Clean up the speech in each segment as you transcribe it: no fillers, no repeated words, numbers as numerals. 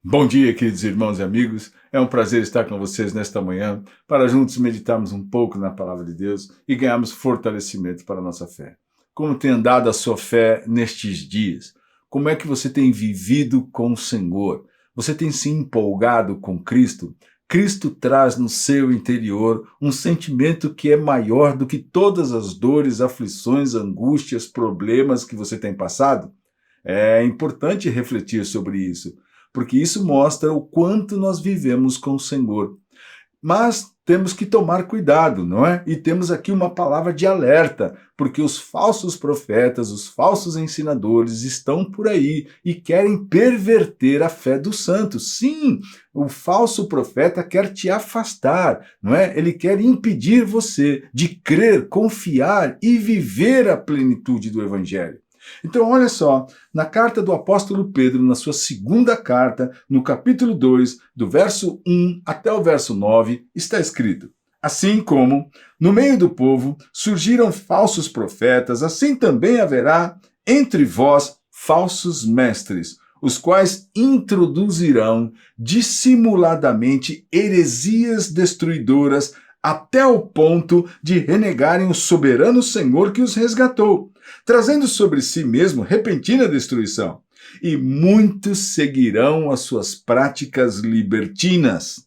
Bom dia, queridos irmãos e amigos. É um prazer estar com vocês nesta manhã para juntos meditarmos um pouco na palavra de Deus e ganharmos fortalecimento para a nossa fé. Como tem andado a sua fé nestes dias? Como é que você tem vivido com o Senhor? Você tem se empolgado com Cristo? Cristo traz no seu interior um sentimento que é maior do que todas as dores, aflições, angústias, problemas que você tem passado? É importante refletir sobre isso, porque isso mostra o quanto nós vivemos com o Senhor. Mas temos que tomar cuidado, não é? E temos aqui uma palavra de alerta, porque os falsos profetas, os falsos ensinadores estão por aí e querem perverter a fé dos santos. Sim, o falso profeta quer te afastar, não é? Ele quer impedir você de crer, confiar e viver a plenitude do evangelho. Então, olha só, na carta do apóstolo Pedro, na sua segunda carta, no capítulo 2, do verso 1 até o verso 9, está escrito: assim como no meio do povo surgiram falsos profetas, assim também haverá entre vós falsos mestres, os quais introduzirão dissimuladamente heresias destruidoras até o ponto de renegarem o soberano Senhor que os resgatou, trazendo sobre si mesmo repentina destruição. E muitos seguirão as suas práticas libertinas.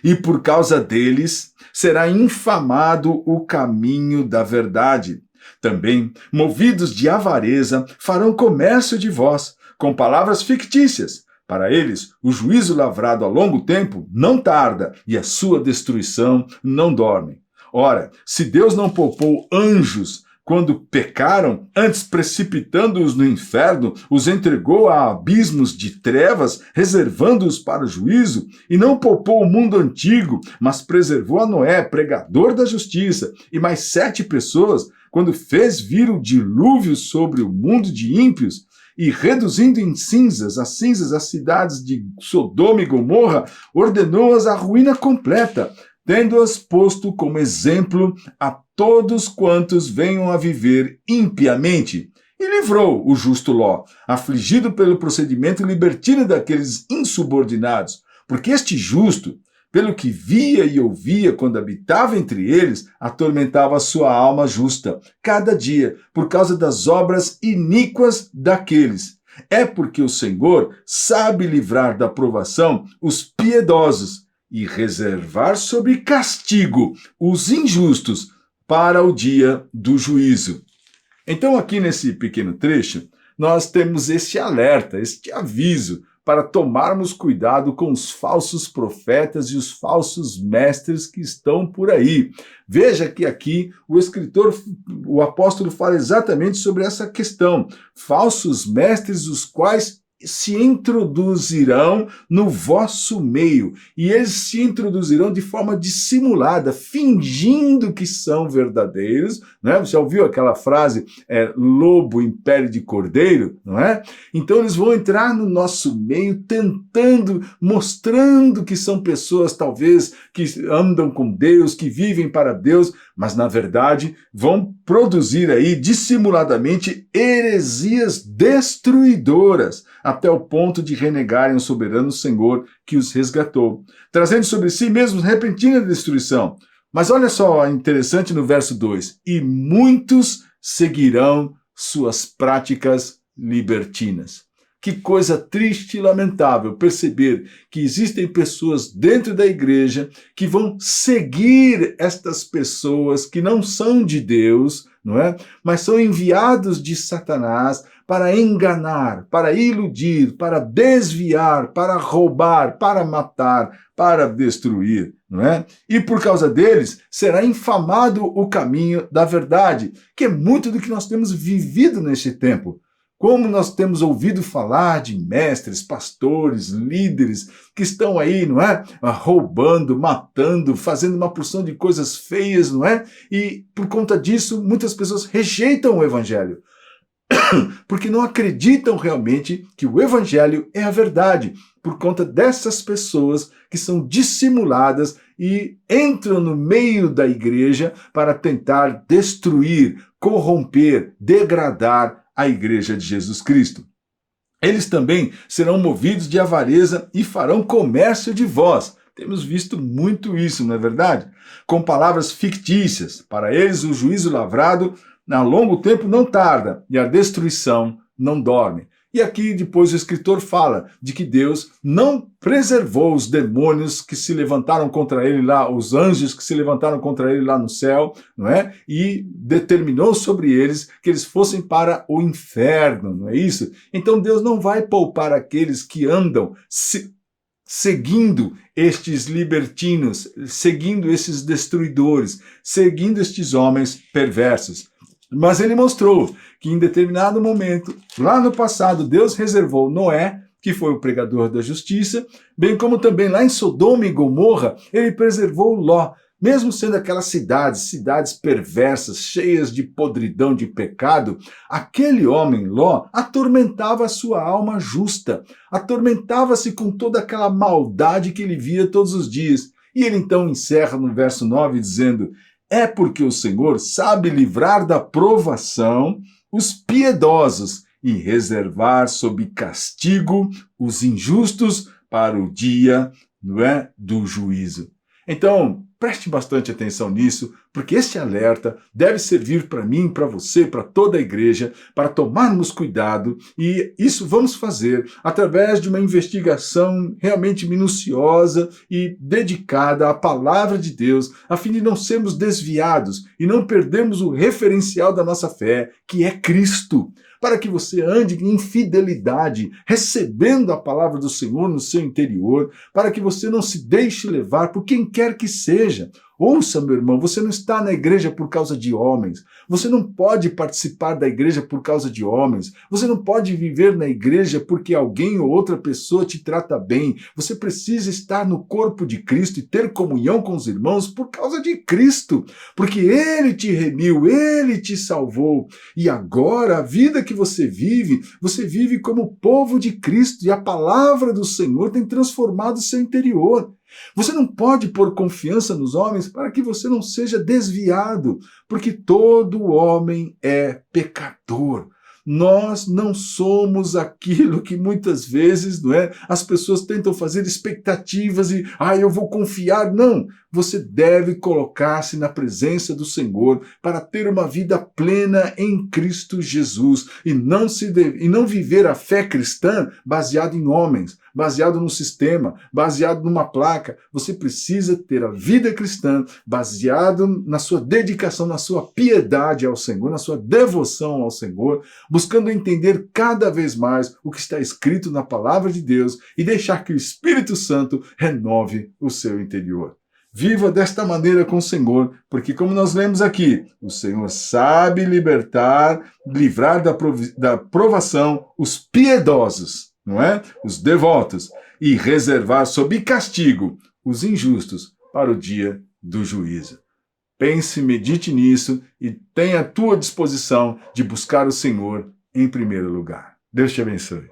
E por causa deles será infamado o caminho da verdade. Também, movidos de avareza, farão comércio de vós, com palavras fictícias. Para eles, o juízo lavrado a longo tempo não tarda, e a sua destruição não dorme. Ora, se Deus não poupou anjos quando pecaram, antes precipitando-os no inferno, os entregou a abismos de trevas, reservando-os para o juízo, e não poupou o mundo antigo, mas preservou a Noé, pregador da justiça, e mais 7 pessoas, quando fez vir o dilúvio sobre o mundo de ímpios, e reduzindo em cinzas as cidades de Sodoma e Gomorra, ordenou-as à ruína completa, tendo-as posto como exemplo a todos quantos venham a viver impiamente. E livrou o justo Ló, afligido pelo procedimento libertino daqueles insubordinados, porque este justo, pelo que via e ouvia quando habitava entre eles, atormentava a sua alma justa, cada dia, por causa das obras iníquas daqueles. É porque o Senhor sabe livrar da provação os piedosos e reservar sob castigo os injustos para o dia do juízo. Então, aqui nesse pequeno trecho, nós temos este alerta, este aviso, para tomarmos cuidado com os falsos profetas e os falsos mestres que estão por aí. Veja que aqui o escritor, o apóstolo, fala exatamente sobre essa questão. Falsos mestres, os quais se introduzirão no vosso meio, e eles se introduzirão de forma dissimulada, fingindo que são verdadeiros, né? Você já ouviu aquela frase, lobo em pele de cordeiro, não é? Então eles vão entrar no nosso meio tentando, mostrando que são pessoas talvez que andam com Deus, que vivem para Deus, mas na verdade vão produzir aí dissimuladamente heresias destruidoras, até o ponto de renegarem o soberano Senhor que os resgatou, trazendo sobre si mesmos repentina destruição. Mas olha só, interessante no verso 2, e muitos seguirão suas práticas libertinas. Que coisa triste e lamentável perceber que existem pessoas dentro da igreja que vão seguir estas pessoas que não são de Deus, não é? Mas são enviados de Satanás para enganar, para iludir, para desviar, para roubar, para matar, para destruir, não é? E por causa deles será infamado o caminho da verdade, que é muito do que nós temos vivido neste tempo. Como nós temos ouvido falar de mestres, pastores, líderes que estão aí, não é? Roubando, matando, fazendo uma porção de coisas feias, não é? E por conta disso, muitas pessoas rejeitam o evangelho, porque não acreditam realmente que o evangelho é a verdade, por conta dessas pessoas que são dissimuladas e entram no meio da igreja para tentar destruir, corromper, degradar a igreja de Jesus Cristo. Eles também serão movidos de avareza e farão comércio de vós. Temos visto muito isso, não é verdade? Com palavras fictícias. Para eles, o juízo lavrado a longo tempo não tarda e a destruição não dorme. E aqui depois o escritor fala de que Deus não preservou os demônios que se levantaram contra ele lá, os anjos que se levantaram contra ele lá no céu, não é? E determinou sobre eles que eles fossem para o inferno, não é isso? Então Deus não vai poupar aqueles que andam seguindo estes libertinos, seguindo esses destruidores, seguindo estes homens perversos. Mas ele mostrou que em determinado momento, lá no passado, Deus reservou Noé, que foi o pregador da justiça, bem como também lá em Sodoma e Gomorra, ele preservou Ló, mesmo sendo aquelas cidades perversas, cheias de podridão, de pecado, aquele homem, Ló, atormentava a sua alma justa, atormentava-se com toda aquela maldade que ele via todos os dias. E ele então encerra no verso 9 dizendo: é porque o Senhor sabe livrar da provação os piedosos e reservar sob castigo os injustos para o dia, não é, do juízo. Então, preste bastante atenção nisso, porque este alerta deve servir para mim, para você, para toda a igreja, para tomarmos cuidado, e isso vamos fazer através de uma investigação realmente minuciosa e dedicada à palavra de Deus, a fim de não sermos desviados e não perdermos o referencial da nossa fé, que é Cristo. Para que você ande em fidelidade, recebendo a palavra do Senhor no seu interior, para que você não se deixe levar por quem quer que seja. Ouça, meu irmão, você não está na igreja por causa de homens. Você não pode participar da igreja por causa de homens. Você não pode viver na igreja porque alguém ou outra pessoa te trata bem. Você precisa estar no corpo de Cristo e ter comunhão com os irmãos por causa de Cristo. Porque Ele te remiu, Ele te salvou. E agora, a vida que você vive como povo de Cristo. E a palavra do Senhor tem transformado o seu interior. Você não pode pôr confiança nos homens para que você não seja desviado, porque todo homem é pecador. Nós não somos aquilo que muitas vezes, não é? As pessoas tentam fazer expectativas e, eu vou confiar. Não, você deve colocar-se na presença do Senhor para ter uma vida plena em Cristo Jesus e não viver a fé cristã baseado em homens, baseado no sistema, baseado numa placa. Você precisa ter a vida cristã baseado na sua dedicação, na sua piedade ao Senhor, na sua devoção ao Senhor, buscando entender cada vez mais o que está escrito na palavra de Deus e deixar que o Espírito Santo renove o seu interior. Viva desta maneira com o Senhor, porque como nós lemos aqui, o Senhor sabe livrar da provação os piedosos, não é? Os devotos, e reservar sob castigo os injustos para o dia do juízo. Pense, medite nisso e tenha a tua disposição de buscar o Senhor em primeiro lugar. Deus te abençoe.